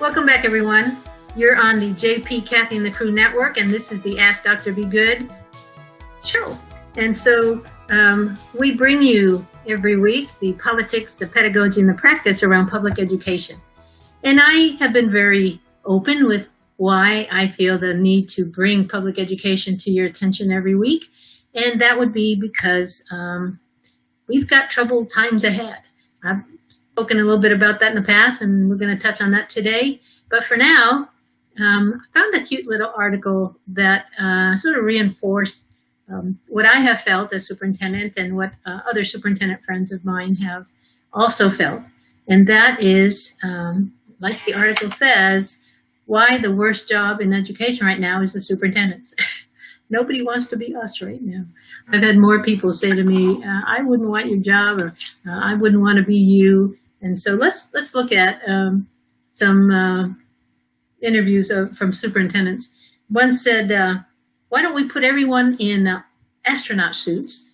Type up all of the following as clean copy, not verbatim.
Welcome back, everyone. You're on the JP, Kathy, and the Crew Network, and this is the Ask Dr. Be Good show. And so we bring you every week the politics, the pedagogy, and the practice around public education. And I have been very open with why I feel the need to bring public education to your attention every week. And that would be because we've got troubled times ahead. I've spoken a little bit about that in the past, and we're going to touch on that today. But for now, I found a cute little article that sort of reinforced what I have felt as superintendent and what other superintendent friends of mine have also felt. And that is, like the article says, why the worst job in education right now is the superintendent's. Nobody wants to be us right now. I've had more people say to me, I wouldn't want your job, or I wouldn't want to be you. And so let's look at some interviews from superintendents. One said, why don't we put everyone in astronaut suits,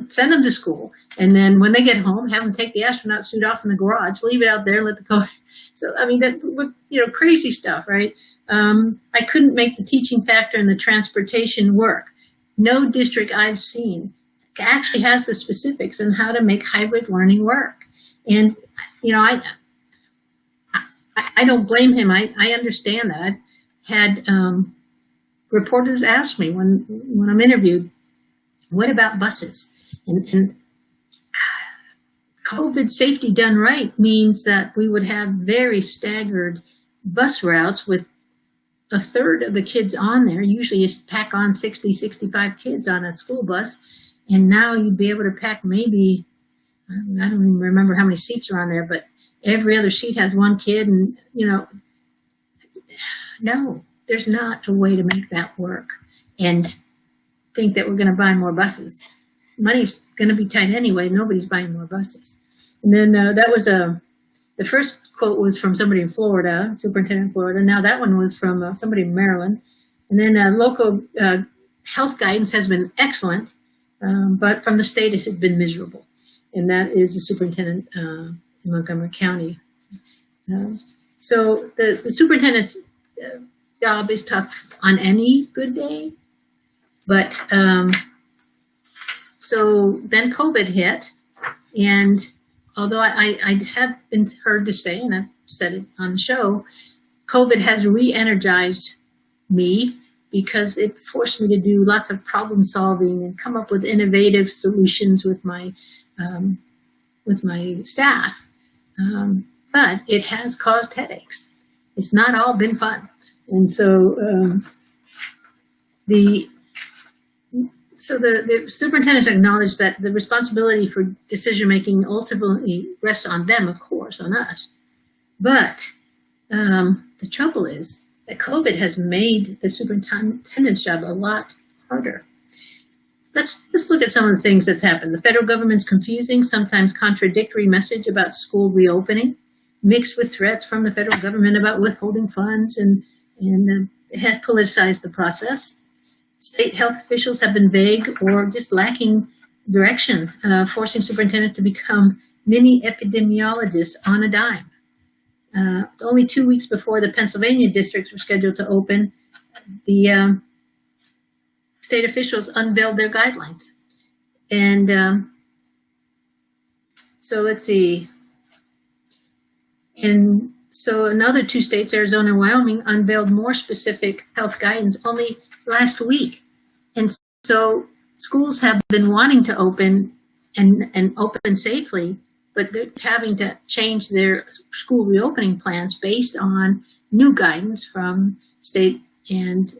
send them to school, and then when they get home, have them take the astronaut suit off in the garage, leave it out there, and let the COVID. So, I mean, that, crazy stuff, right? I couldn't make the teaching factor and the transportation work. No district I've seen actually has the specifics on how to make hybrid learning work. And, I don't blame him. I understand that. I've had reporters ask me when I'm interviewed, what about buses? And COVID safety done right means that we would have very staggered bus routes with a third of the kids on there. Usually you pack on 60, 65 kids on a school bus. And now you'd be able to pack maybe, I don't even remember how many seats are on there, but every other seat has one kid. And, no, there's not a way to make that work and think that we're going to buy more buses. Money's going to be tight anyway. Nobody's buying more buses. And then that was the first quote was from somebody in Florida, superintendent in Florida. Now that one was from somebody in Maryland. And then local health guidance has been excellent, but from the state it's been miserable. And that is the superintendent in Montgomery County. So the superintendent's job is tough on any good day. But so then COVID hit, and although I have been heard to say, and I've said it on the show, COVID has re-energized me because it forced me to do lots of problem solving and come up with innovative solutions with my staff. But it has caused headaches. It's not all been fun. And so the superintendents acknowledged that the responsibility for decision-making ultimately rests on them, of course, on us. But the trouble is that COVID has made the superintendent's job a lot harder. Let's look at some of the things that's happened. The federal government's confusing, sometimes contradictory message about school reopening, mixed with threats from the federal government about withholding funds, and it has politicized the process. State health officials have been vague or just lacking direction, forcing superintendents to become mini epidemiologists on a dime. Only 2 weeks before the Pennsylvania districts were scheduled to open, the state officials unveiled their guidelines. And so let's see. And so another 2 states, Arizona and Wyoming, unveiled more specific health guidance only last week. And so schools have been wanting to open and open safely, but they're having to change their school reopening plans based on new guidance from state and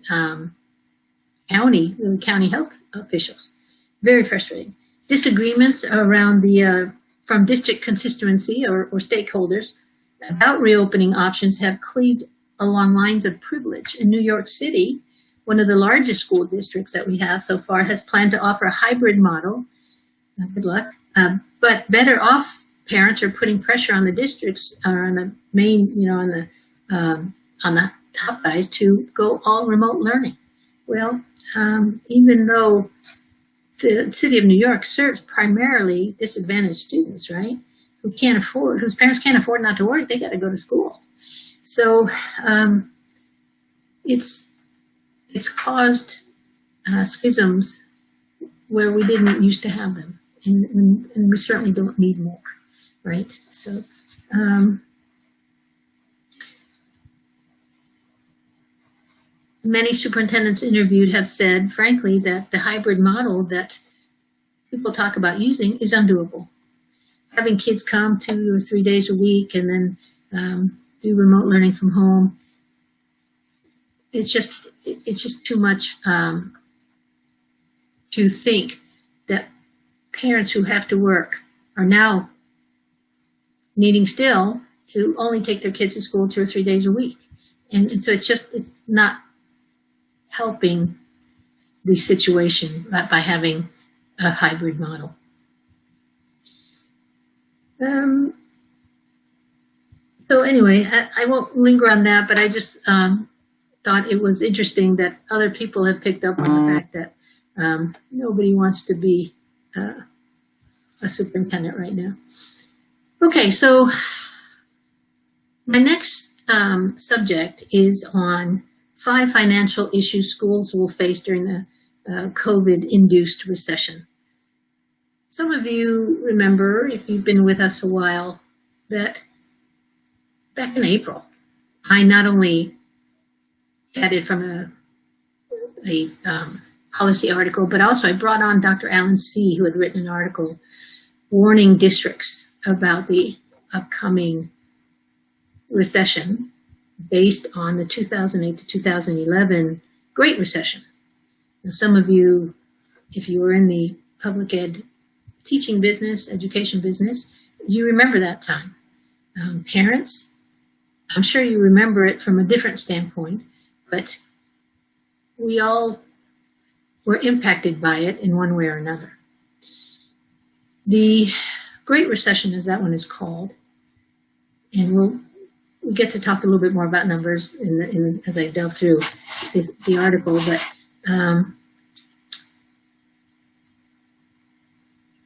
county health officials. Very frustrating. Disagreements around from district constituency or stakeholders about reopening options have cleaved along lines of privilege. In New York City, one of the largest school districts that we have so far has planned to offer a hybrid model. Good luck. But better off parents are putting pressure on the districts or on the main, on the top guys to go all remote learning. Well, even though the city of New York serves primarily disadvantaged students, right? Whose parents can't afford not to work, they got to go to school. So it's caused schisms where we didn't used to have them, and we certainly don't need more, right? So many superintendents interviewed have said, frankly, that the hybrid model that people talk about using is undoable. Having kids come 2 or 3 days a week and then do remote learning from home, it's just too much to think that parents who have to work are now needing still to only take their kids to school 2 or 3 days a week. And so it's not helping the situation by having a hybrid model. So anyway, I won't linger on that, but I just thought it was interesting that other people have picked up on the fact that nobody wants to be a superintendent right now. Okay, so my next subject is on 5 financial issues schools will face during the COVID-induced recession. Some of you remember, if you've been with us a while, that back in April, I not only chatted from a policy article, but also I brought on Dr. Alan See, who had written an article warning districts about the upcoming recession based on the 2008 to 2011 Great Recession. Now, some of you, if you were in the public ed teaching business, education business, you remember that time. Parents, I'm sure you remember it from a different standpoint, but we all were impacted by it in one way or another. The Great Recession, as that one is called, and we'll get to talk a little bit more about numbers as I delve through the article, but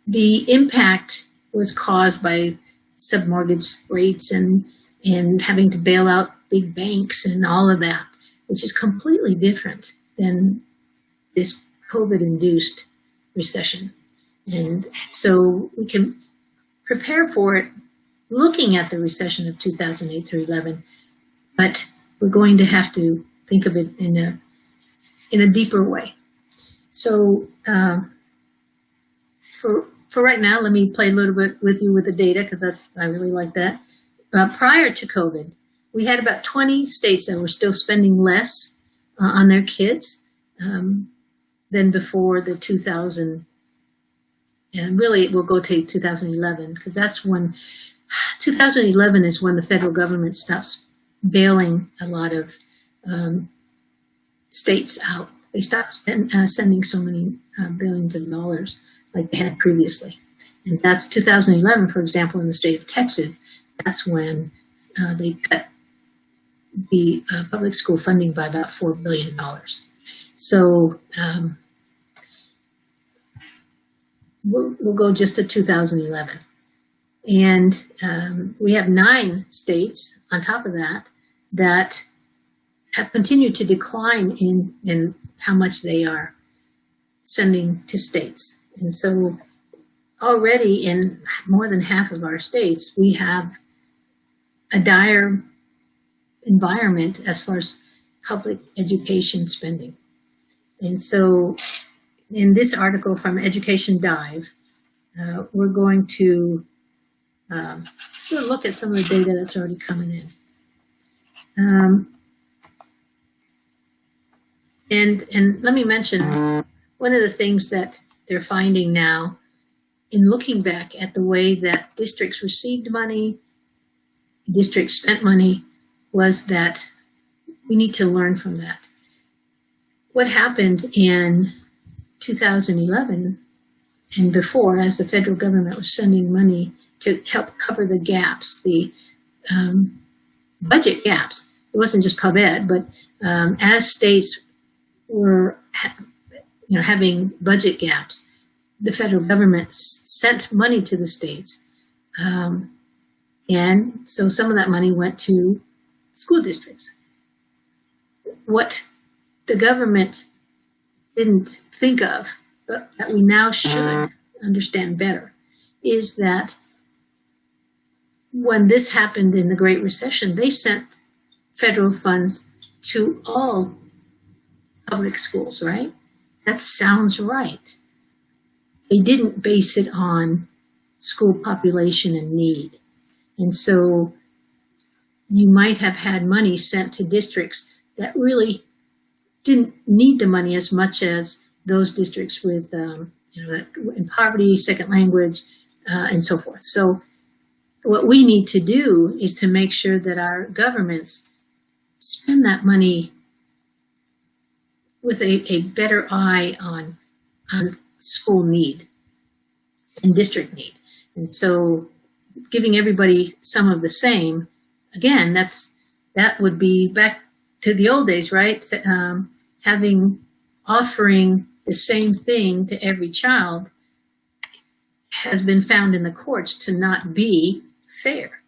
the impact was caused by submortgage rates and having to bail out big banks and all of that, which is completely different than this COVID-induced recession. And so we can prepare for it looking at the recession of 2008 through 11, but we're going to have to think of it in a deeper way. So for right now, let me play a little bit with you with the data, because I really like that. Prior to COVID, we had about 20 states that were still spending less on their kids than before the 2000. And really, we'll go to 2011, because that's when 2011 is when the federal government stops bailing a lot of states out. They stopped sending so many billions of dollars like they had previously. And that's 2011, for example, in the state of Texas. That's when they cut the public school funding by about $4 billion. So we'll go just to 2011. And we have 9 states on top of that have continued to decline in how much they are sending to states. And so already in more than half of our states, we have a dire environment as far as public education spending. And so in this article from Education Dive, we're going to sort of look at some of the data that's already coming in. And let me mention one of the things that they're finding now in looking back at the way that districts received money, districts spent money, was that we need to learn from that. What happened in 2011 and before, as the federal government was sending money to help cover the gaps, the budget gaps. It wasn't just pub ed, but as states were having budget gaps, the federal government sent money to the states. And so some of that money went to school districts. What the government didn't think of, but that we now should understand better, is that when this happened in the Great Recession, they sent federal funds to all public schools, right? That sounds right. They didn't base it on school population and need. And so you might have had money sent to districts that really didn't need the money as much as those districts with, in poverty, second language, and so forth. So what we need to do is to make sure that our governments spend that money with a better eye on school need and district need. And so giving everybody some of the same, again, that would be back to the old days, right? Offering the same thing to every child has been found in the courts to not be fair.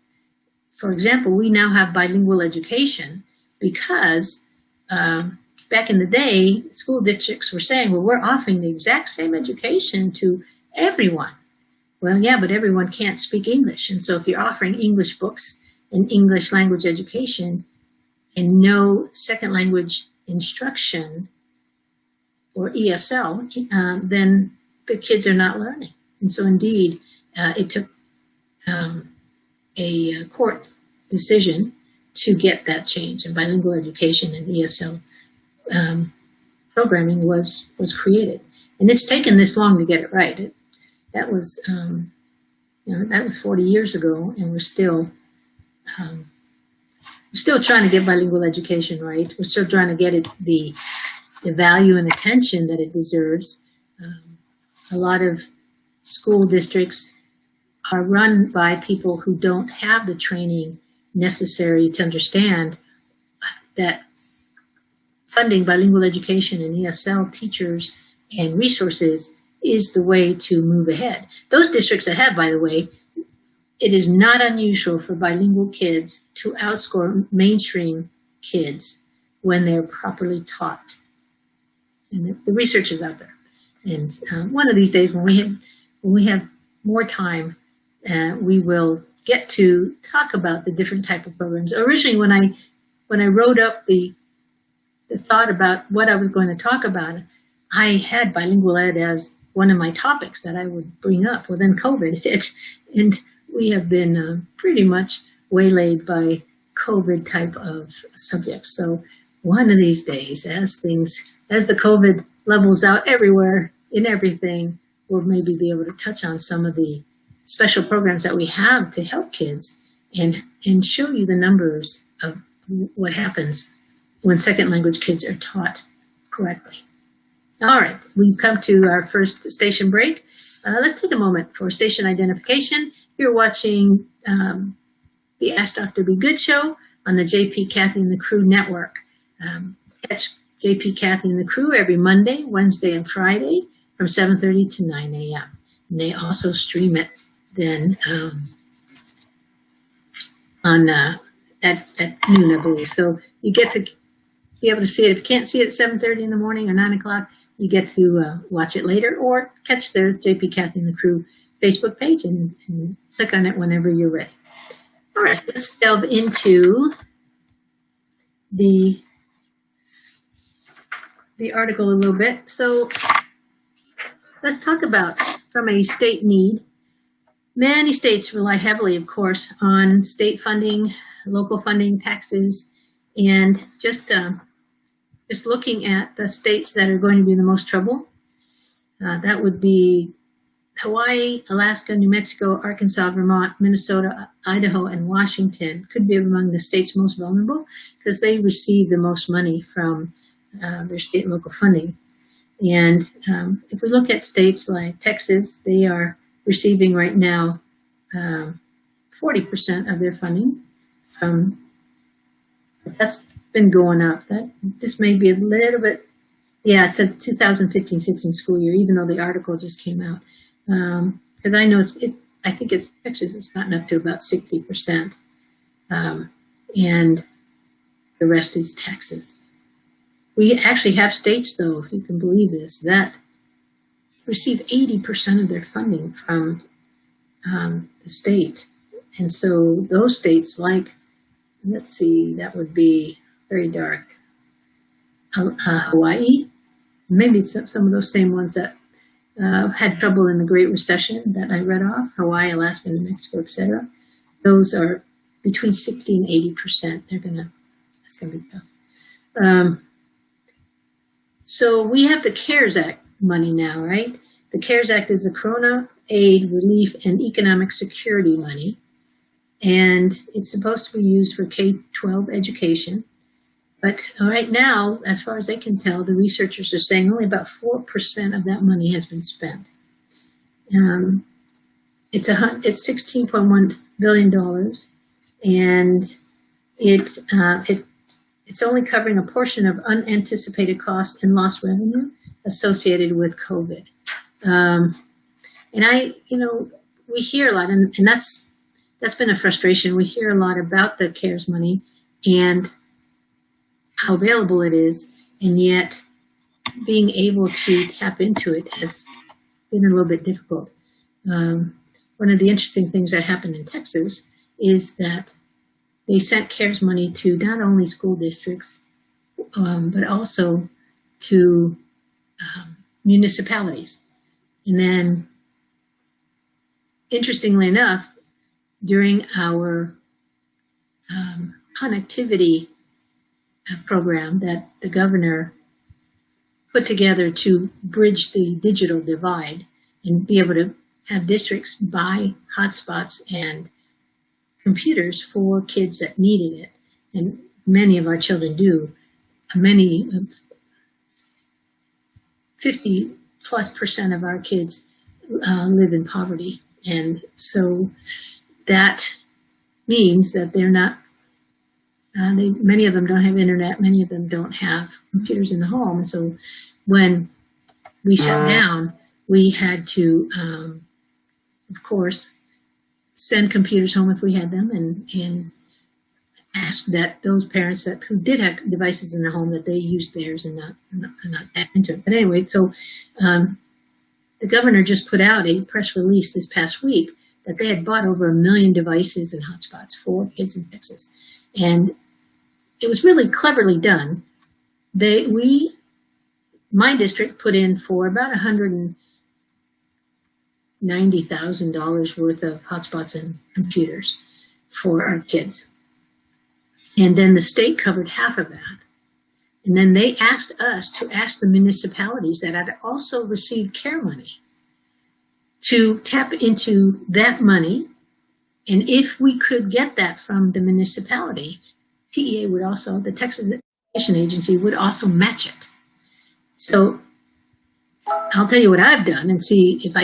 For example, we now have bilingual education because back in the day, school districts were saying, well, we're offering the exact same education to everyone. Well, yeah, but everyone can't speak English. And so if you're offering English books and English language education and no second language instruction or ESL, then the kids are not learning. And so indeed, it took a court decision to get that change, and bilingual education and ESL programming was created. And it's taken this long to get it right. That was 40 years ago, and we're still trying to get bilingual education right. We're still trying to get it the value and attention that it deserves. A lot of school districts are run by people who don't have the training necessary to understand that funding bilingual education and ESL teachers and resources is the way to move ahead. Those districts that have, by the way, it is not unusual for bilingual kids to outscore mainstream kids when they're properly taught. And the research is out there. And one of these days, when we have more time, we will get to talk about the different type of programs. Originally, when I wrote up the thought about what I was going to talk about, I had bilingual ed as one of my topics that I would bring up. Well, then COVID hit, and we have been pretty much waylaid by COVID type of subjects. So one of these days, as the COVID levels out everywhere in everything, we'll maybe be able to touch on some of the special programs that we have to help kids and show you the numbers of what happens when second language kids are taught correctly. All right, we've come to our first station break. Let's take a moment for station identification. You're watching the Ask Dr. Be Good show on the JP, Kathy, and the Crew network. Catch JP, Kathy, and the Crew every Monday, Wednesday, and Friday from 7:30 to 9 a.m. And they also stream it then at noon, I believe. So you get to be able to see it. If you can't see it at 7:30 in the morning or 9 o'clock, you get to watch it later or catch their JP, Kathy, and the Crew Facebook page and click on it whenever you're ready. All right, let's delve into the article a little bit. So let's talk about from a state need. Many states rely heavily, of course, on state funding, local funding, taxes, and just looking at the states that are going to be the most trouble. That would be Hawaii, Alaska, New Mexico, Arkansas, Vermont, Minnesota, Idaho, and Washington could be among the states most vulnerable because they receive the most money from their state and local funding. And if we look at states like Texas, they are receiving right now 40% of their funding from, that's been going up. This may be a little bit, yeah, it's a 2015-16 school year, even though the article just came out. Because I know I think Texas has gotten up to about 60%. And The rest is Texas. We actually have states, though, if you can believe this, that receive 80% of their funding from the states. And so those states like, let's see, that would be very dark, Hawaii, maybe some of those same ones that had trouble in the Great Recession that I read off, Hawaii, Alaska, New Mexico, etc. Those are between 60 and 80%. That's gonna be tough. So we have the CARES Act money now, right? The CARES Act is the Corona Aid, Relief, and Economic Security money. And it's supposed to be used for K-12 education. But right now, as far as I can tell, the researchers are saying only about 4% of that money has been spent. It's $16.1 billion, and it's only covering a portion of unanticipated costs and lost revenue associated with COVID. And we hear a lot, and that's been a frustration. We hear a lot about the CARES money and how available it is, and yet being able to tap into it has been a little bit difficult. One of the interesting things that happened in Texas is that they sent CARES money to not only school districts, but also to municipalities. And then, interestingly enough, during our connectivity program that the governor put together to bridge the digital divide and be able to have districts buy hotspots and computers for kids that needed it. And many of our children do. 50+% of our kids live in poverty. And so that means that they're not, many of them don't have internet, many of them don't have computers in the home. And so when we shut down, we had to, of course, send computers home if we had them, and ask that those parents who did have devices in their home that they use theirs and not tap into it. But anyway, so the governor just put out a press release this past week that they had bought over 1 million devices and hotspots for kids in Texas. And it was really cleverly done. My district put in for about $190,000 worth of hotspots and computers for our kids. And then the state covered half of that. And then they asked us to ask the municipalities that had also received CARE money to tap into that money. And if we could get that from the municipality, TEA would also, the Texas Education Agency would also match it. So I'll tell you what I've done and see if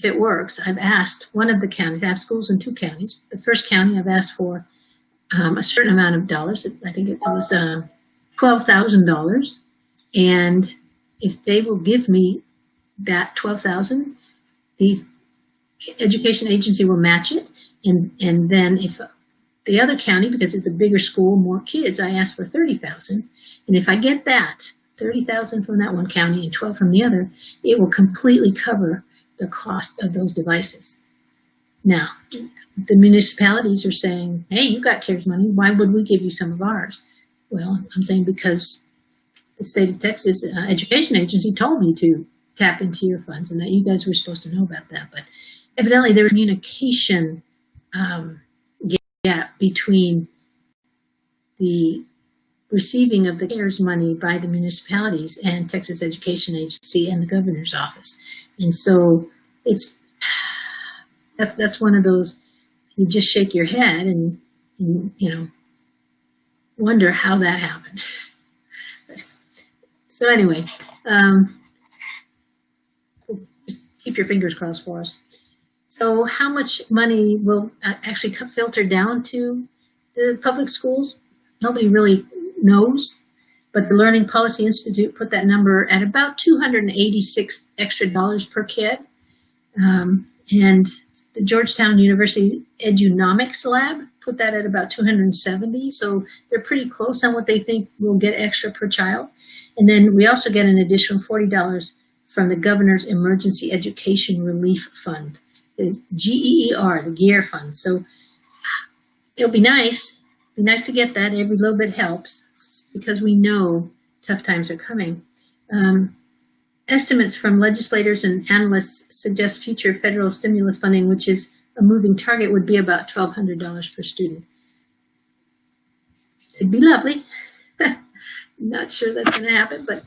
it works. I've asked one of the counties, I have schools in 2 counties. The first county I've asked for a certain amount of dollars. I think it was $12,000. And if they will give me that $12,000, the education agency will match it. And then if the other county, because it's a bigger school, more kids, I ask for $30,000. And if I get that, $30,000 from that one county and 12 from the other, it will completely cover the cost of those devices. Now, the municipalities are saying, hey, you got CARES money, why would we give you some of ours? Well, I'm saying because the state of Texas Education Agency told me to tap into your funds and that you guys were supposed to know about that. But evidently there was a communication gap between the receiving of the CARES money by the municipalities and Texas Education Agency and the governor's office. And so that's one of those, you just shake your head and wonder how that happened. So anyway, just keep your fingers crossed for us. So how much money will actually filter down to the public schools? Nobody really knows, but the Learning Policy Institute put that number at about $286 extra per kid. And the Georgetown University Edunomics Lab put that at about 270. So they're pretty close on what they think will get extra per child. And then we also get an additional $40 from the Governor's Emergency Education Relief Fund, the GEER, the GEER fund. So it'll be nice. Be nice to get that. Every little bit helps because we know tough times are coming. Estimates from legislators and analysts suggest future federal stimulus funding, which is a moving target, would be about $1,200 per student. It'd be lovely. Not sure that's going to happen, but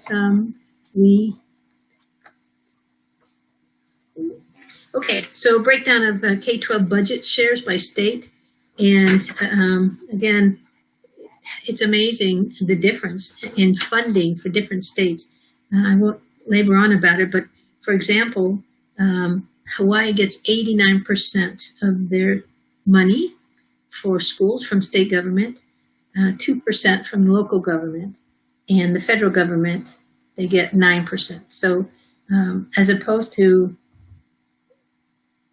okay, so breakdown of K-12 budget shares by state. And again, it's amazing the difference in funding for different states. I won't labor on about it, but for example, Hawaii gets 89% of their money for schools from state government, 2% from local government, and the federal government, they get 9%. So as opposed to,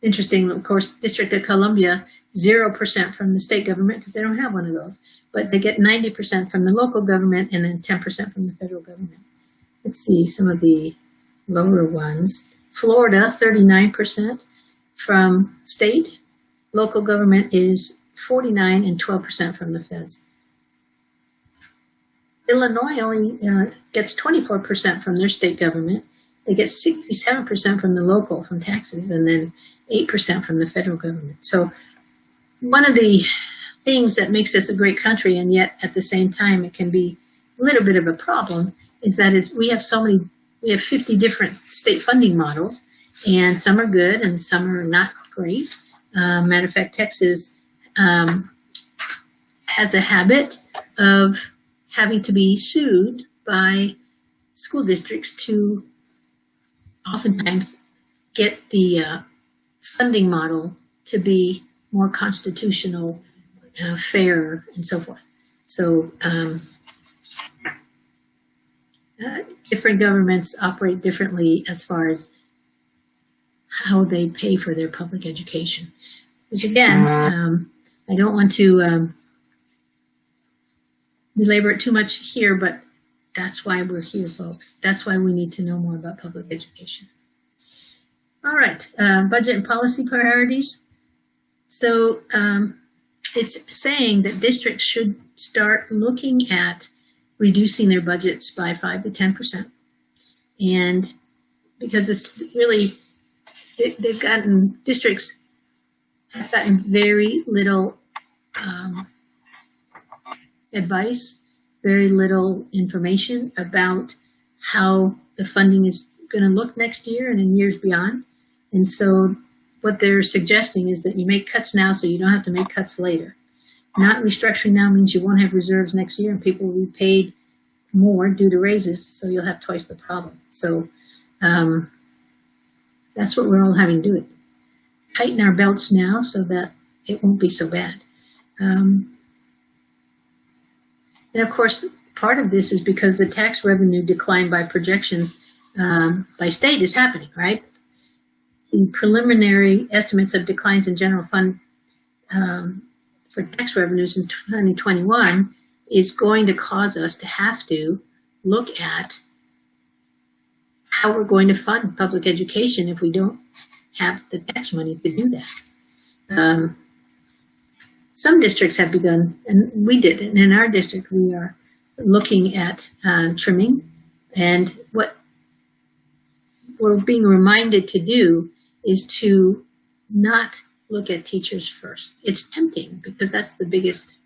interesting, of course, District of Columbia, 0% from the state government because they don't have one of those, but they get 90% from the local government and then 10% from the federal government. Let's see some of the lower ones. Florida, 39% from state. Local government is 49 and 12% from the feds. Illinois only gets 24% from their state government. They get 67% from the local, from taxes, and then 8% from the federal government. So one of the things that makes us a great country, and yet at the same time it can be a little bit of a problem, is that we have 50 different state funding models, and some are good and some are not great. Matter of fact, Texas has a habit of having to be sued by school districts to oftentimes get the funding model to be more constitutional, fair, and so forth. So different governments operate differently as far as how they pay for their public education, which again, I don't want to belabor it too much here, but that's why we're here, folks. That's why we need to know more about public education. All right, budget and policy priorities. So it's saying that districts should start looking at reducing their budgets by 5 to 10%. And because it's really, districts have gotten very little advice, very little information about how the funding is going to look next year and in years beyond. And so what they're suggesting is that you make cuts now so you don't have to make cuts later. Not restructuring now means you won't have reserves next year and people will be paid more due to raises, so you'll have twice the problem. So that's what we're all having to do. Tighten our belts now so that it won't be so bad. And of course, part of this is because the tax revenue decline by projections by state is happening, right? The preliminary estimates of declines in general fund for tax revenues in 2021 is going to cause us to have to look at how we're going to fund public education if we don't have the tax money to do that. Some districts have begun, and we did, and in our district we are looking at trimming, and what we're being reminded to do is to not look at teachers first. It's tempting because that's the biggest,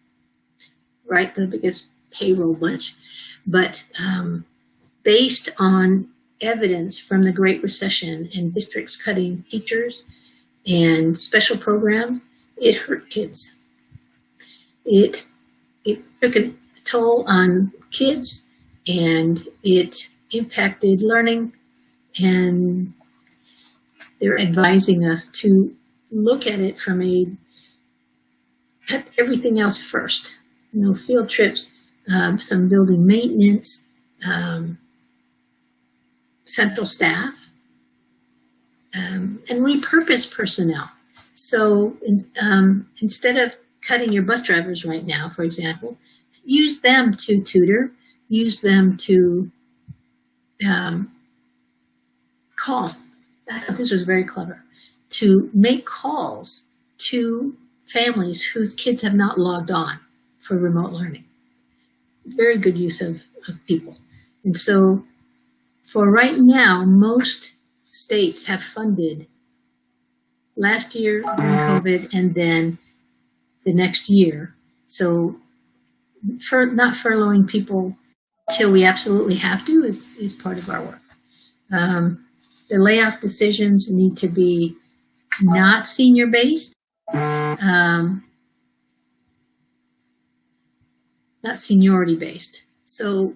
right, the biggest payroll bunch, but based on evidence from the Great Recession and districts cutting teachers and special programs, it hurt kids. It took a toll on kids and it impacted learning, and they're advising us to look at it from cut everything else first. You know, field trips, some building maintenance, central staff, and repurpose personnel. So instead of cutting your bus drivers right now, for example, use them to tutor, use them to call. I thought this was very clever, to make calls to families whose kids have not logged on for remote learning. Very good use of people. And so for right now, most states have funded last year during COVID and then the next year. So for not furloughing people till we absolutely have to is part of our work. The layoff decisions need to be not senior based, not seniority based. So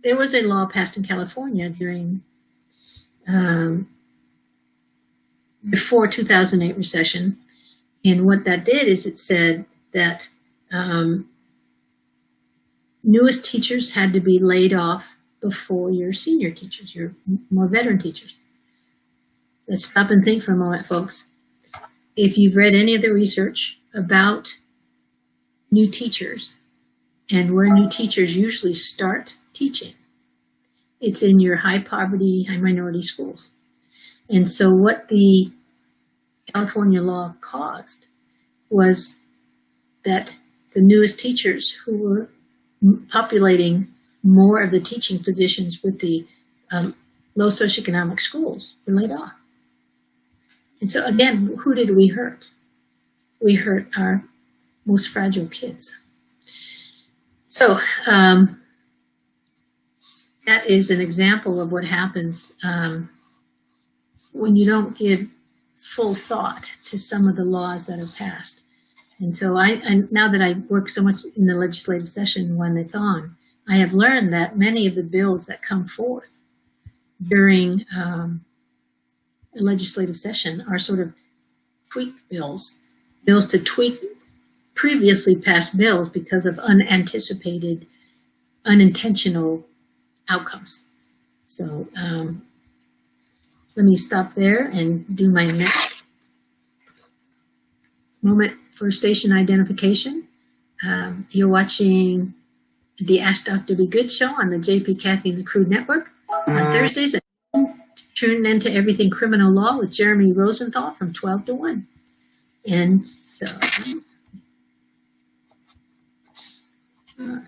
there was a law passed in California during before 2008 recession, and what that did is it said that newest teachers had to be laid off before your senior teachers, your more veteran teachers. Let's stop and think for a moment, folks. If you've read any of the research about new teachers and where new teachers usually start teaching, it's in your high poverty, high minority schools. And so what the California law caused was that the newest teachers who were populating more of the teaching positions with the low socioeconomic schools were laid off. And so again, who did we hurt? We hurt our most fragile kids. So that is an example of what happens when you don't give full thought to some of the laws that are passed. And so I now that I work so much in the legislative session when it's on, I have learned that many of the bills that come forth during a legislative session are sort of tweak bills to tweak previously passed bills because of unanticipated, unintentional outcomes. So let me stop there and do my next moment for station identification. You're watching the Ask Dr. Be Good show on the JP, Kathy, and the Crew Network on Thursdays. Tune into Everything Criminal Law with Jeremy Rosenthal from 12 to 1. And so, all right.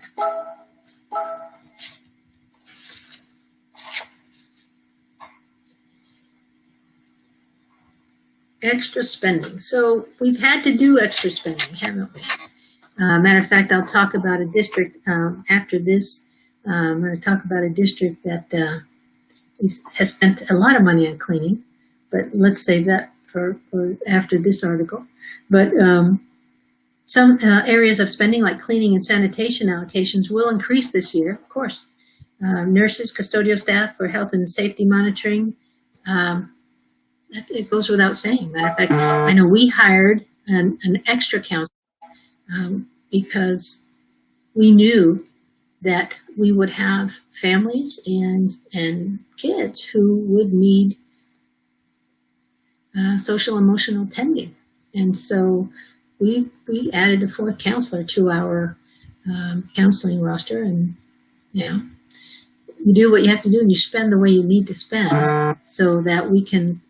Extra spending. So we've had to do extra spending, haven't we? Matter of fact, I'll talk about a district after this. I'm going to talk about a district that has spent a lot of money on cleaning, but let's save that for after this article. But some areas of spending like cleaning and sanitation allocations will increase this year, of course. Nurses, custodial staff for health and safety monitoring, it goes without saying. Matter of fact, I know we hired an extra counselor because we knew that we would have families and kids who would need social emotional tending. And so we added a fourth counselor to our counseling roster, and you do what you have to do and you spend the way you need to spend so that we can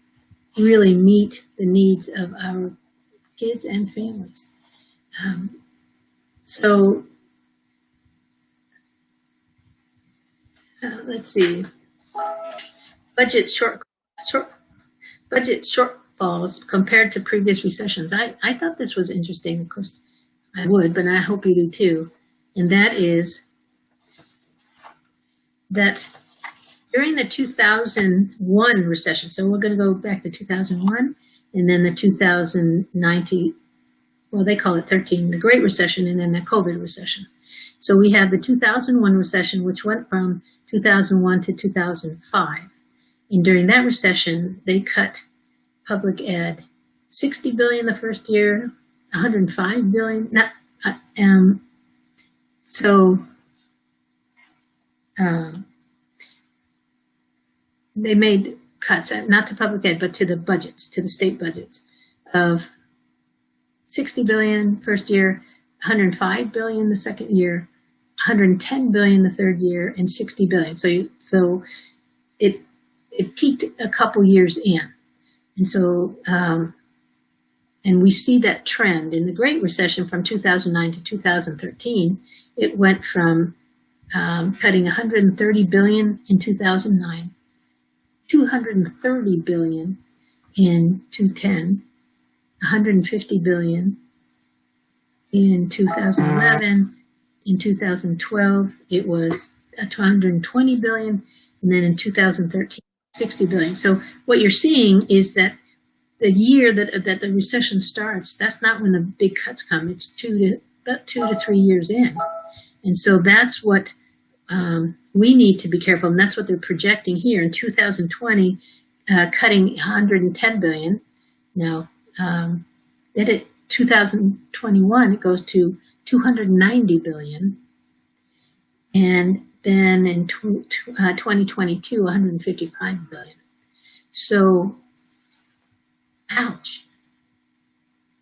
really meet the needs of our kids and families. Let's see. Budget shortfalls compared to previous recessions. I thought this was interesting. Of course, I would, but I hope you do too. And that is that during the 2001 recession, so we're going to go back to 2001, and then the 2019, well, they call it 13, the Great Recession, and then the COVID recession. So we have the 2001 recession, which went from 2001 to 2005. And during that recession, they cut public ed $60 billion the first year, $105 billion. They made cuts, not to public ed, but to the budgets, to the state budgets of 60 billion first year, 105 billion the second year, 110 billion the third year, and 60 billion. So it peaked a couple years in. And so, and we see that trend in the Great Recession from 2009 to 2013. It went from cutting 130 billion in 2009, 230 billion in 2010, 150 billion in 2011. In 2012, it was 220 billion, and then in 2013, 60 billion. So what you're seeing is that the year that the recession starts, that's not when the big cuts come. It's about 2 to 3 years in. And so that's what we need to be careful. And that's what they're projecting here in 2020, cutting 110 billion. Now, then at 2021, it goes to 290 billion. And then in 2022, 155 billion. So, ouch.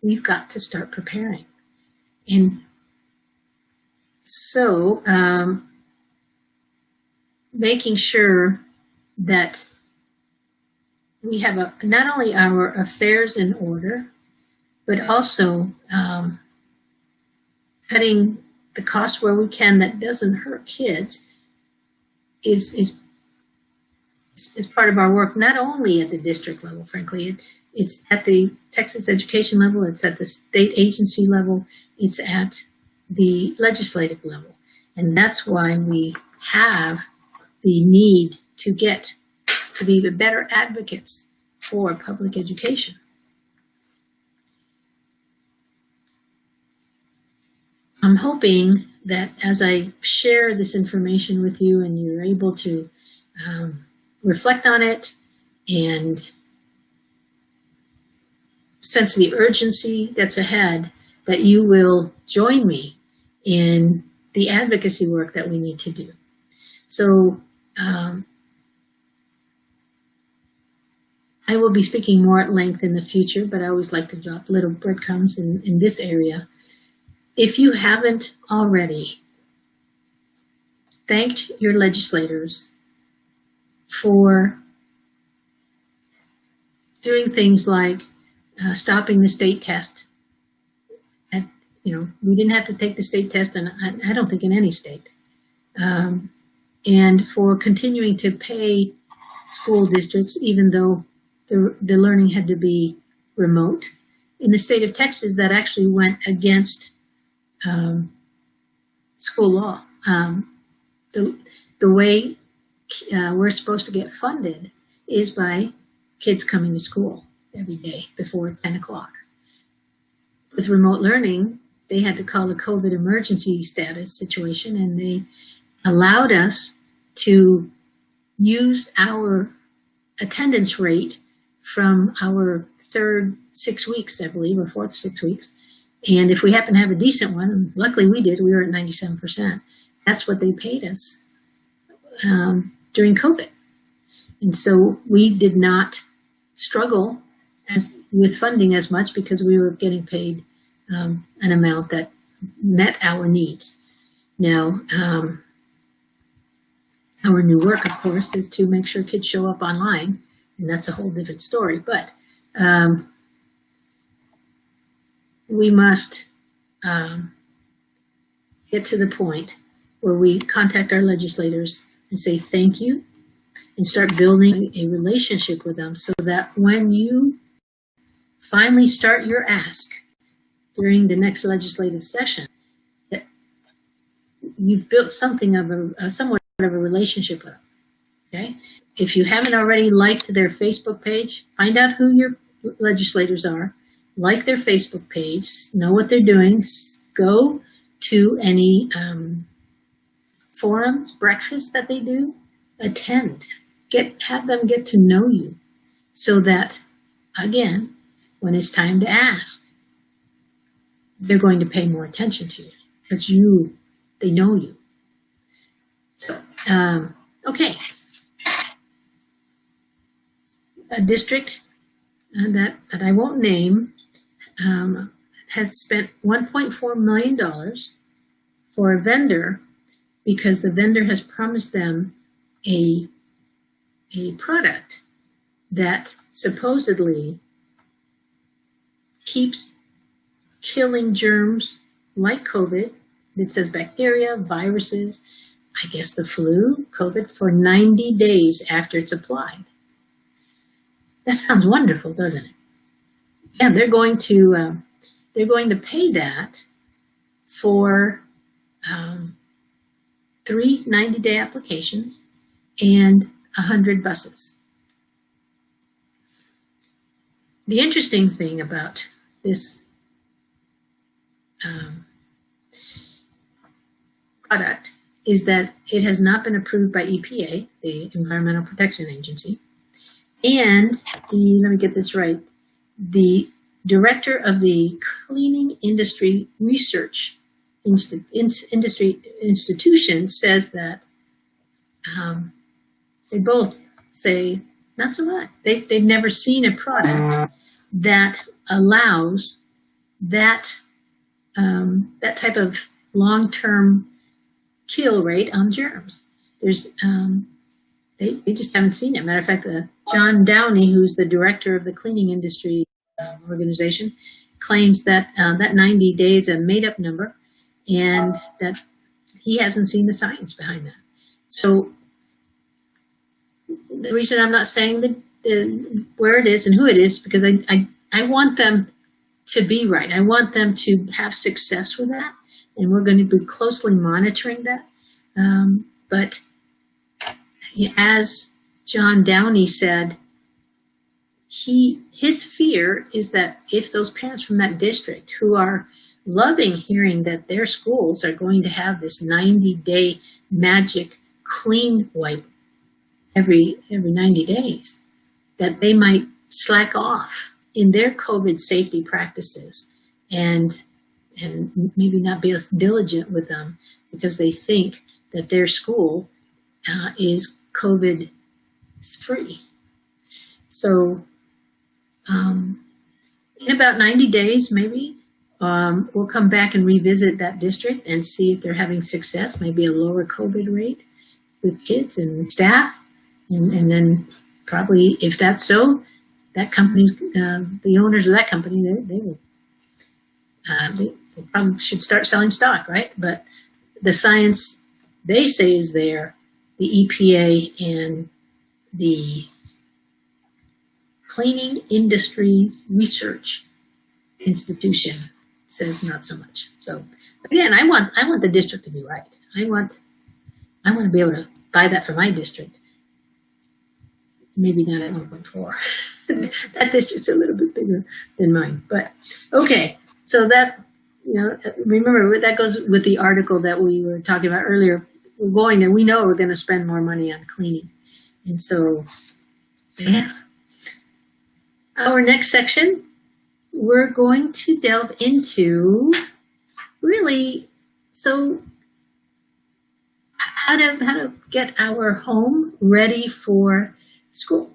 We've got to start preparing. And so, making sure that we have not only our affairs in order, but also cutting the cost where we can that doesn't hurt kids is part of our work, not only at the district level, frankly. It's at the Texas education level, it's at the state agency level, it's at the legislative level. And that's why we have the need to get to be the better advocates for public education. I'm hoping that as I share this information with you and you're able to reflect on it and sense the urgency that's ahead, that you will join me in the advocacy work that we need to do. So I will be speaking more at length in the future, but I always like to drop little breadcrumbs in this area. If you haven't already thanked your legislators for doing things like stopping the state test. We didn't have to take the state test, and I don't think in any state. And for continuing to pay school districts, even though the learning had to be remote. In the state of Texas, that actually went against school law. The way we're supposed to get funded is by kids coming to school every day before 10 o'clock. With remote learning, they had to call a COVID emergency status situation, and they allowed us to use our attendance rate from our third 6 weeks, I believe, or fourth 6 weeks. And if we happen to have a decent one, luckily we did, we were at 97%. That's what they paid us during COVID. And so we did not struggle with funding as much because we were getting paid an amount that met our needs. Now, our new work, of course, is to make sure kids show up online, and that's a whole different story. But we must get to the point where we contact our legislators and say thank you and start building a relationship with them so that when you finally start your ask during the next legislative session, that you've built something of somewhat of a relationship with them, okay? If you haven't already liked their Facebook page, find out who your legislators are, like their Facebook page, know what they're doing, go to any forums, breakfasts that they do, attend, have them get to know you so that, again, when it's time to ask, they're going to pay more attention to you because they know you. So, okay. A district that I won't name has spent $1.4 million for a vendor because the vendor has promised them a product that supposedly keeps killing germs like COVID. It says bacteria, viruses, I guess the flu, COVID, for 90 days after it's applied. That sounds wonderful, doesn't it? Yeah, they're going to pay that for 3 90-day applications and 100 buses. The interesting thing about this product is that it has not been approved by EPA, the Environmental Protection Agency, and let me get this right, the director of the Cleaning Industry Research Institution says that they both say not so much. They've never seen a product that allows that type of long-term kill rate on germs. There's they just haven't seen it. Matter of fact, John Downey, who's the director of the Cleaning Industry Organization, claims that that 90 days is a made-up number, and that he hasn't seen the science behind that. So the reason I'm not saying where it is and who it is, because I want them to be right. I want them to have success with that, and we're going to be closely monitoring that. But as John Downey said, his fear is that if those parents from that district who are loving hearing that their schools are going to have this 90-day magic clean wipe every 90 days, that they might slack off in their COVID safety practices and maybe not be as diligent with them because they think that their school is COVID free. So in about 90 days, maybe, we'll come back and revisit that district and see if they're having success, maybe a lower COVID rate with kids and staff. And then probably, if that's so, that company's, the owners of that company, they probably should start selling stock, right? But the science they say is there, the EPA and the Cleaning Industries Research Institution says not so much. So again, I want the district to be right. I want to be able to buy that for my district. Maybe not at 1.4. That district's a little bit bigger than mine. But okay, so that, remember that goes with the article that we were talking about earlier. We know we're going to spend more money on cleaning. And so, yeah. Our next section, we're going to delve into really, so how to get our home ready for school.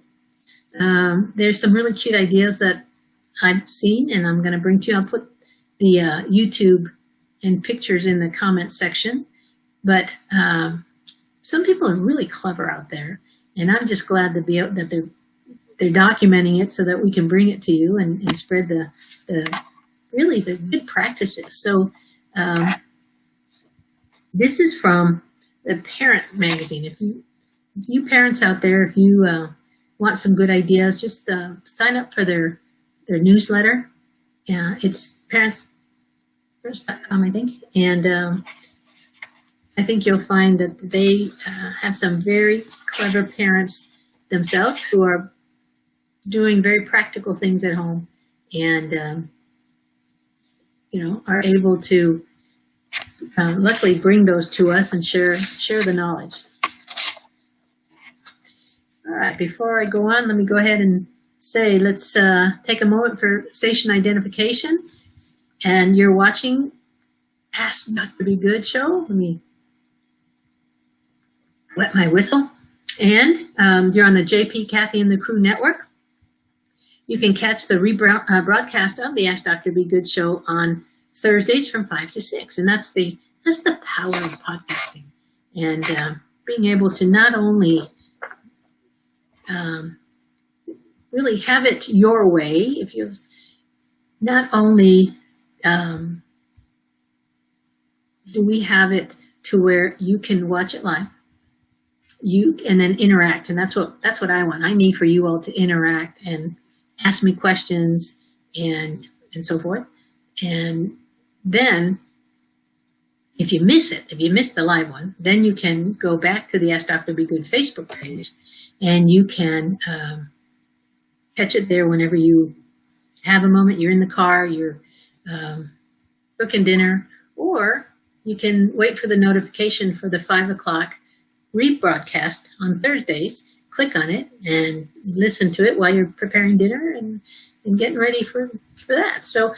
There's some really cute ideas that I've seen and I'm going to bring to you. I'll put the YouTube and pictures in the comments section. But some people are really clever out there, and I'm just glad to be that they're documenting it so that we can bring it to you and spread the good practices. So this is from the Parent Magazine. If you parents out there, if you want some good ideas, just sign up for their newsletter. It's parentsfirst.com, I think, and I think you'll find that they have some very clever parents themselves who are doing very practical things at home and, are able to luckily bring those to us and share the knowledge. All right, before I go on, let me go ahead and say, let's take a moment for station identification. And you're watching Ask Dr. Be Good show. Let me wet my whistle. And you're on the JP, Kathy, and the Crew Network. You can catch the broadcast of the Ask Dr. Be Good show on Thursdays from 5 to 6. And that's the power of podcasting. And being able to not only really have it your way, if you not only do we have it to where you can watch it live, and then interact, and that's what I want. I need for you all to interact and ask me questions and so forth. And then if you miss it, if you miss the live one, then you can go back to the Ask Dr. Be Good Facebook page, and you can catch it there whenever you have a moment. You're in the car, you're cooking dinner, or you can wait for the notification for the 5 o'clock rebroadcast on Thursdays. Click on it and listen to it while you're preparing dinner and getting ready for that. So,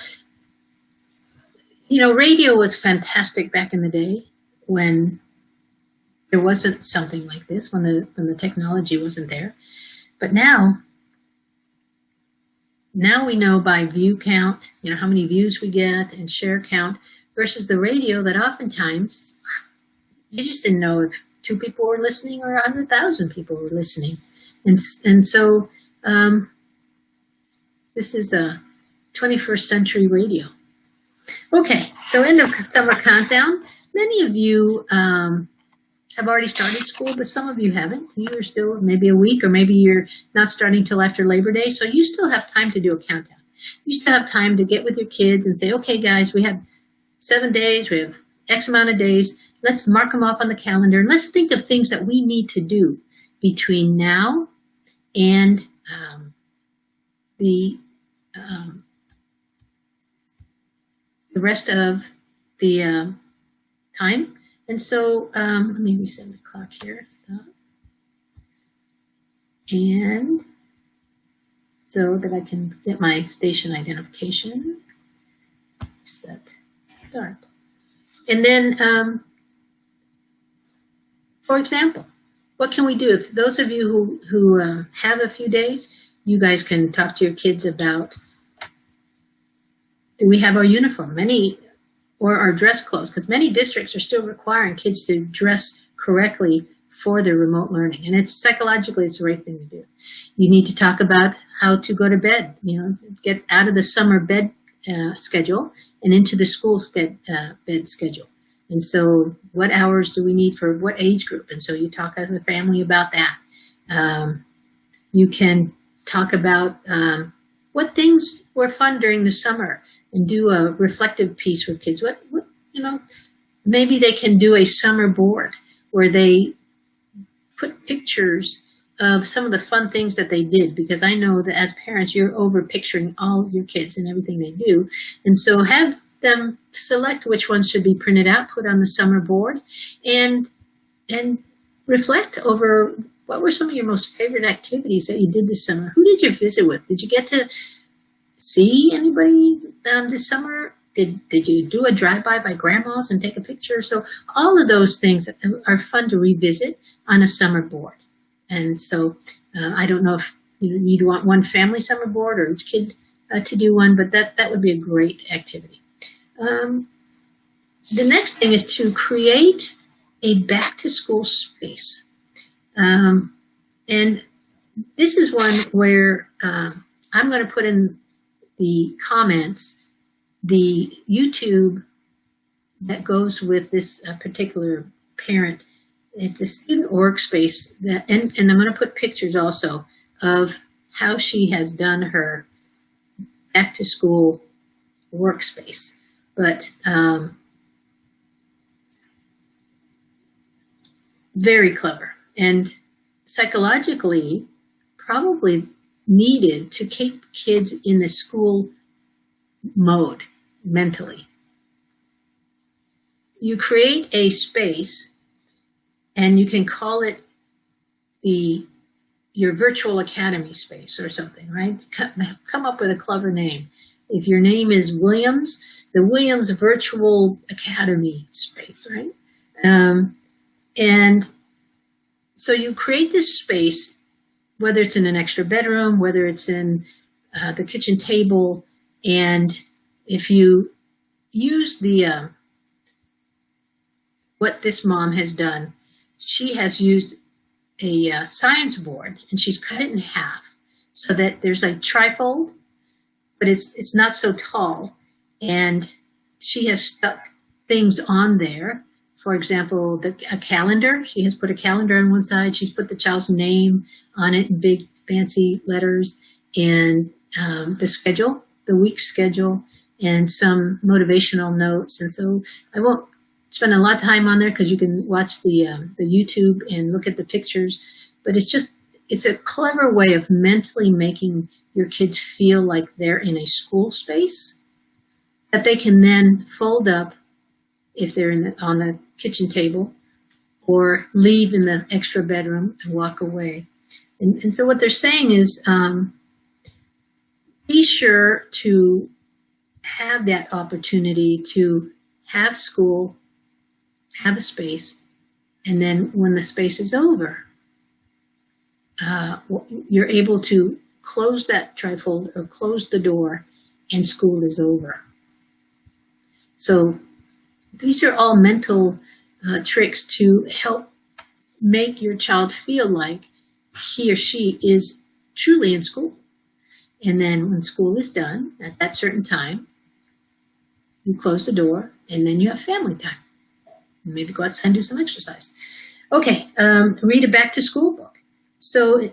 you know, radio was fantastic back in the day when there wasn't something like this, when the technology wasn't there. But now we know by view count, you know, how many views we get and share count versus the radio that oftentimes you just didn't know if 2 people were listening or 100,000 people were listening. And so this is a 21st century radio. Okay, so end of summer countdown. Many of you have already started school, but some of you haven't. You are still maybe a week, or maybe you're not starting till after Labor Day. So you still have time to do a countdown. You still have time to get with your kids and say, okay, guys, we have 7 days, we have X amount of days. Let's mark them off on the calendar. And let's think of things that we need to do between now and the rest of the time. And so let me reset my clock here. Stop. And so that I can get my station identification. Set. Start. And then, for example, what can we do? If those of you who have a few days, you guys can talk to your kids about, do we have our uniform? Or our dress clothes, because many districts are still requiring kids to dress correctly for their remote learning. And it's psychologically, it's the right thing to do. You need to talk about how to go to bed, you know, get out of the summer bed schedule and into the school bed schedule. And so what hours do we need for what age group? And so you talk as a family about that. You can talk about what things were fun during the summer and do a reflective piece with kids. What you know, maybe they can do a summer board where they put pictures of some of the fun things that they did, because I know that as parents, you're over picturing all your kids and everything they do. And so have them select which ones should be printed out, put on the summer board, and reflect over what were some of your most favorite activities that you did this summer. Who did you visit with? Did you get to see anybody this summer? Did you do a drive-by by grandma's and take a picture? So all of those things that are fun to revisit on a summer board. And so I don't know if you'd want one family summer board or each kid to do one, but that would be a great activity. The next thing is to create a back-to-school space. And this is one where I'm going to put in the comments the YouTube that goes with this particular parent. It's a student workspace that, and I'm going to put pictures also of how she has done her back to school workspace. But very clever and psychologically probably needed to keep kids in the school mode mentally. You create a space and you can call it your virtual academy space or something, right? Come up with a clever name. If your name is Williams, the Williams Virtual Academy space, right? And so you create this space, whether it's in an extra bedroom, whether it's in the kitchen table, and if you use the what this mom has done, she has used a science board, and she's cut it in half so that there's a trifold, but it's not so tall, and she has stuck things on there. For example, a calendar. She has put a calendar on one side. She's put the child's name on it in big fancy letters, and the schedule, the week schedule, and some motivational notes. And so I won't spend a lot of time on there because you can watch the YouTube and look at the pictures. But it's a clever way of mentally making your kids feel like they're in a school space that they can then fold up if they're on the kitchen table, or leave in the extra bedroom and walk away. And so what they're saying is, be sure to have that opportunity to have school, have a space, and then when the space is over, you're able to close that trifold or close the door, and school is over. So these are all mental tricks to help make your child feel like he or she is truly in school. And then when school is done at that certain time, you close the door, and then you have family time. Maybe go outside and do some exercise. Okay, read a back to school book. So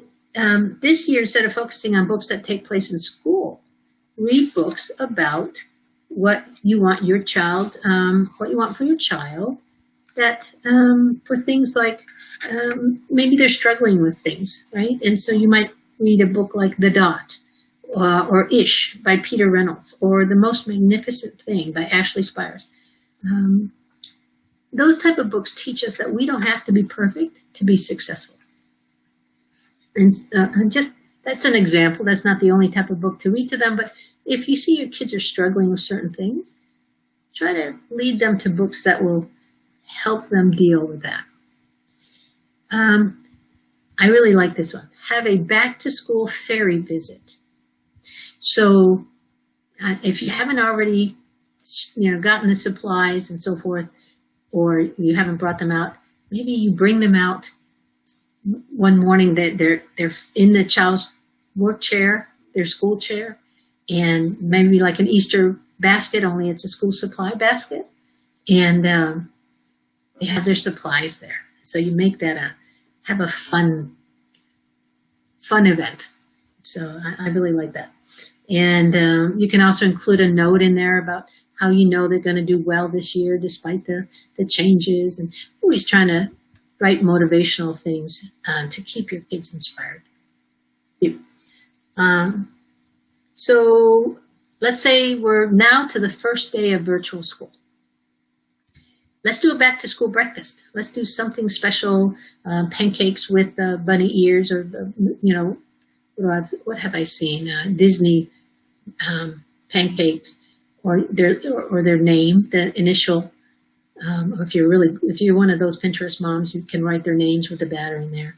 this year, instead of focusing on books that take place in school, read books about what you want your child, what you want for your child, that for things like maybe they're struggling with things, right? And so you might read a book like The Dot, or Ish by Peter Reynolds, or The Most Magnificent Thing by Ashley Spires. Those type of books teach us that we don't have to be perfect to be successful. And that's an example. That's not the only type of book to read to them, but if you see your kids are struggling with certain things, try to lead them to books that will help them deal with that. I really like this one. Have a back to school fairy visit. So if you haven't already, gotten the supplies and so forth, or you haven't brought them out, maybe you bring them out one morning that they're in the child's work chair, their school chair, and maybe like an Easter basket, only it's a school supply basket, and they have their supplies there. So you make that have a fun event. So I really like that. And you can also include a note in there about how you know they're going to do well this year despite the changes, and always trying to write motivational things to keep your kids inspired. So let's say we're now to the first day of virtual school. Let's do a back to school breakfast. Let's do something special, pancakes with bunny ears, or, what have I seen? Disney pancakes, or their name, the initial. If you're one of those Pinterest moms, you can write their names with a batter in there.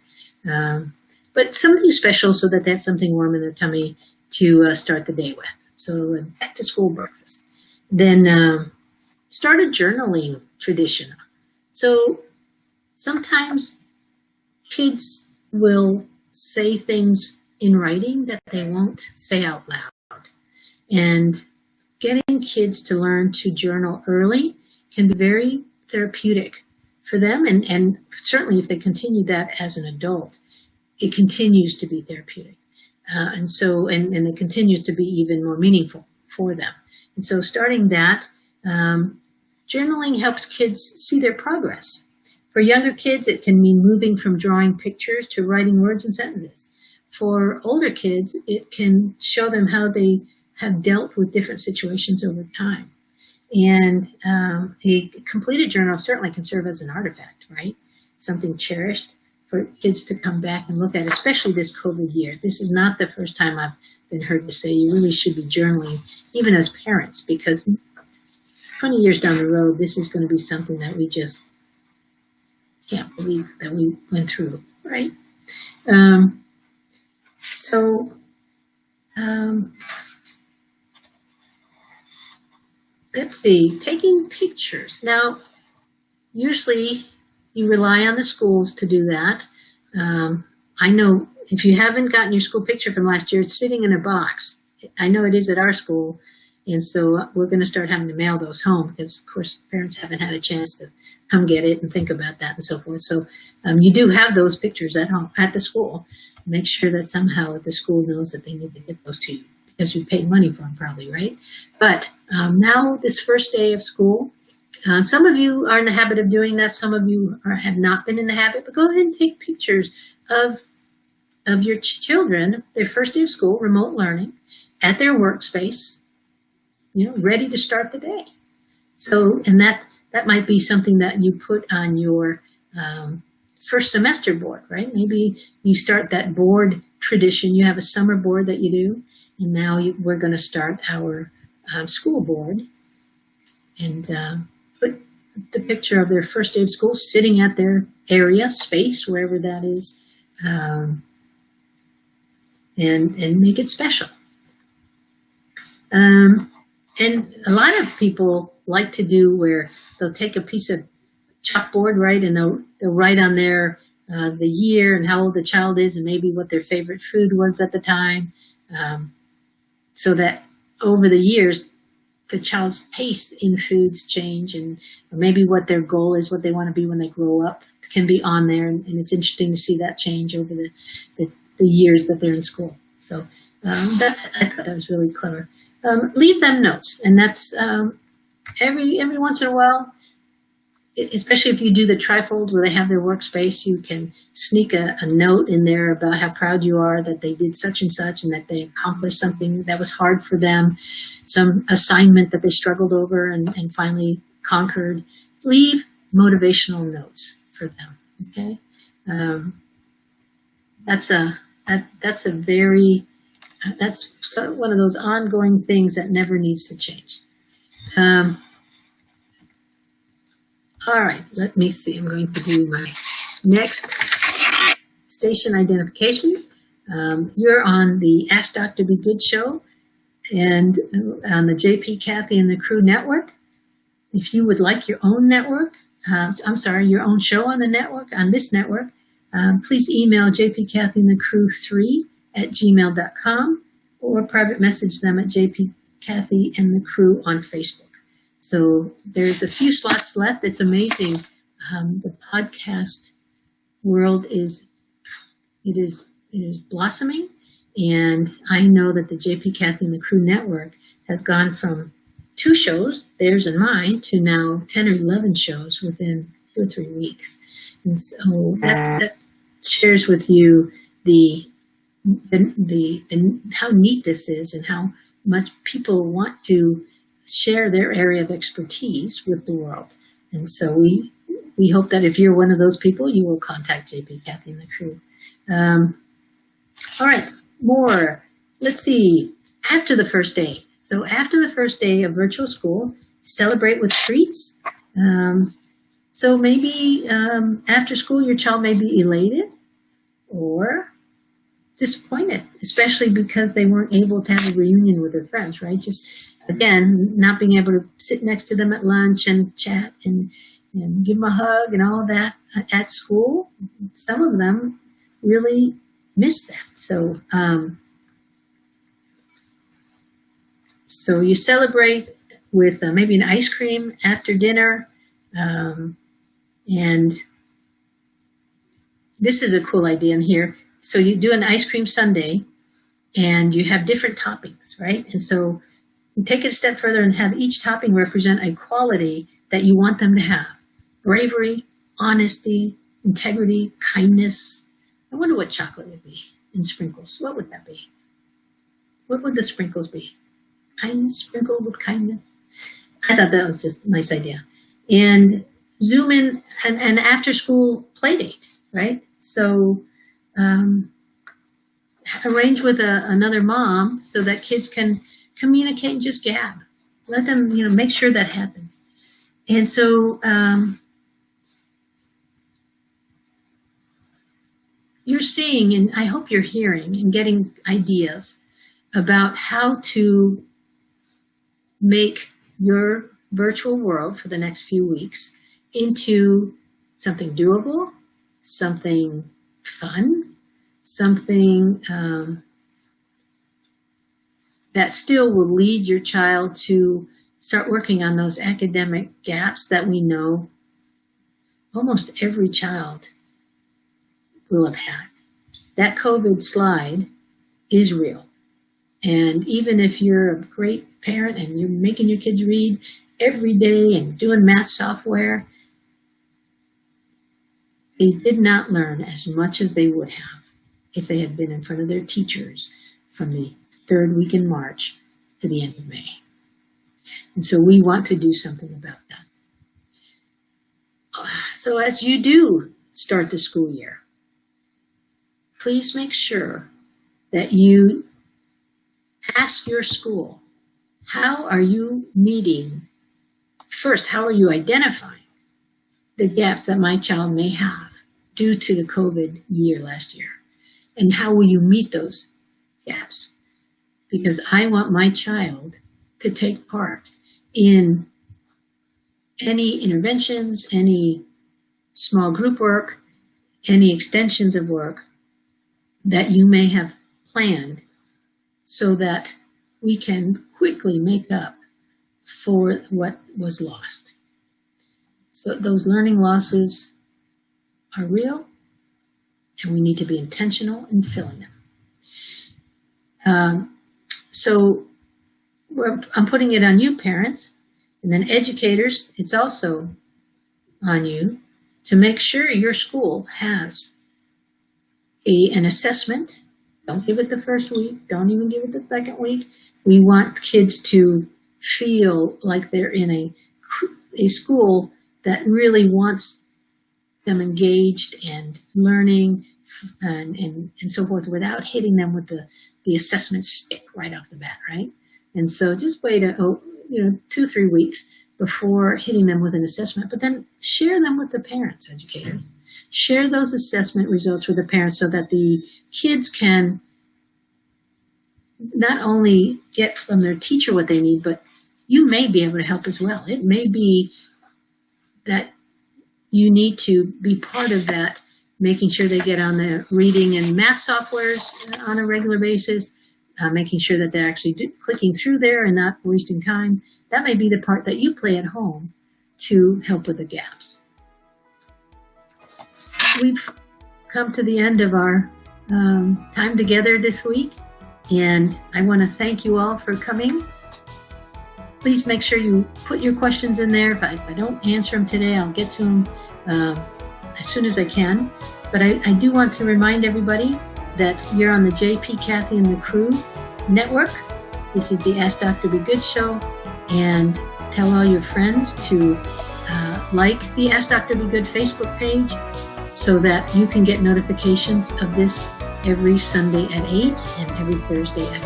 But something special so that they have something warm in their tummy to start the day with. So back to school breakfast. Then start a journaling tradition. So sometimes kids will say things in writing that they won't say out loud. And getting kids to learn to journal early can be very therapeutic for them. And certainly if they continue that as an adult, it continues to be therapeutic. And it continues to be even more meaningful for them. And so starting that, journaling helps kids see their progress. For younger kids, it can mean moving from drawing pictures to writing words and sentences. For older kids, it can show them how they have dealt with different situations over time. And a completed journal certainly can serve as an artifact, right? Something cherished for kids to come back and look at, especially this COVID year. This is not the first time I've been heard to say you really should be journaling, even as parents, because 20 years down the road, this is going to be something that we just can't believe that we went through, right? So Let's see, taking pictures. Now, usually you rely on the schools to do that. I know if you haven't gotten your school picture from last year, it's sitting in a box. I know it is at our school. And so we're going to start having to mail those home because, of course, parents haven't had a chance to come get it and think about that and so forth. So you do have those pictures at home, at the school. Make sure that somehow the school knows that they need to get those to you because you paid money for them probably, right? But now this first day of school, some of you are in the habit of doing that. Some of you have not been in the habit, but go ahead and take pictures of your children, their first day of school, remote learning, at their workspace, ready to start the day. So, and that might be something that you put on your first semester board, right? Maybe you start that board tradition. You have a summer board that you do, and now we're going to start our school board and put the picture of their first day of school sitting at their area, space, wherever that is, and make it special. And a lot of people like to do where they'll take a piece of chalkboard, right, and they'll write on there the year and how old the child is and maybe what their favorite food was at the time, so that over the years, the child's taste in foods change and or maybe what their goal is, what they want to be when they grow up can be on there. And it's interesting to see that change over the years that they're in school. So I thought that was really clever. Leave them notes, and that's every once in a while, especially if you do the trifold where they have their workspace, you can sneak a note in there about how proud you are that they did such and such and that they accomplished something that was hard for them, some assignment that they struggled over and finally conquered. Leave motivational notes for them, okay? That's one of those ongoing things that never needs to change. All right, let me see. I'm going to do my next station identification. You're on the Ask Dr. Be Good show and on the JP, Kathy, and the Crew network. If you would like your own network, your own show on the network, on this network, please email JP, Kathy, and the Crew 3@gmail.com or private message them at JP, Kathy, and the Crew on Facebook. So there's a few slots left. It's amazing. The podcast world is blossoming. And I know that the JP, Kathy, and the Crew network has gone from 2 shows, theirs and mine, to now 10 or 11 shows within 2 or 3 weeks. And so that shares with you the how neat this is and how much people want to share their area of expertise with the world. And so we hope that if you're one of those people, you will contact JP, Kathy, and the Crew. All right, more. Let's see, after the first day. So after the first day of virtual school, celebrate with treats. So maybe after school, your child may be elated or disappointed, especially because they weren't able to have a reunion with their friends, right? Just, again, not being able to sit next to them at lunch and chat and give them a hug and all that at school. Some of them really miss that. So you celebrate with maybe an ice cream after dinner. And this is a cool idea in here. So you do an ice cream sundae and you have different toppings, right? And so you take it a step further and have each topping represent a quality that you want them to have. Bravery, honesty, integrity, kindness. I wonder what chocolate would be in sprinkles. What would that be? What would the sprinkles be? Kindness sprinkled with kindness. I thought that was just a nice idea. And zoom in an after school play date, right? So arrange with another mom so that kids can communicate and just gab. Let them, make sure that happens. And so you're seeing, and I hope you're hearing and getting ideas about how to make your virtual world for the next few weeks into something doable, something fun, something that still will lead your child to start working on those academic gaps that we know almost every child will have had. That COVID slide is real. And even if you're a great parent and you're making your kids read every day and doing math software, they did not learn as much as they would have if they had been in front of their teachers from the third week in March to the end of May. And so we want to do something about that. So as you do start the school year, please make sure that you ask your school, how are you meeting? First, how are you identifying the gaps that my child may have due to the COVID year last year? And how will you meet those gaps? Because I want my child to take part in any interventions, any small group work, any extensions of work that you may have planned so that we can quickly make up for what was lost. So those learning losses are real, and we need to be intentional in filling them. So I'm putting it on you parents, and then educators, it's also on you to make sure your school has an assessment. Don't give it the first week. Don't even give it the second week. We want kids to feel like they're in a school that really wants them engaged and learning and so forth without hitting them with the assessment stick right off the bat, right? And so just wait 2-3 weeks before hitting them with an assessment, but then share them with the parents, educators. Share those assessment results with the parents so that the kids can not only get from their teacher what they need, but you may be able to help as well. It may be that you need to be part of that, making sure they get on the reading and math softwares on a regular basis, making sure that they're actually clicking through there and not wasting time. That may be the part that you play at home to help with the gaps. We've come to the end of our time together this week, and I want to thank you all for coming. Please make sure you put your questions in there. If I don't answer them today, I'll get to them as soon as I can. But I do want to remind everybody that you're on the JP, Kathy, and the Crew network. This is the Ask Dr. Be Good show, and tell all your friends to like the Ask Dr. Be Good Facebook page so that you can get notifications of this every Sunday at 8 and every Thursday at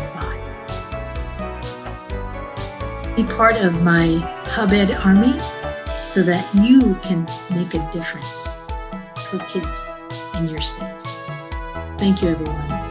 5. Be part of my HubEd Army so that you can make a difference for kids in your state. Thank you, everyone.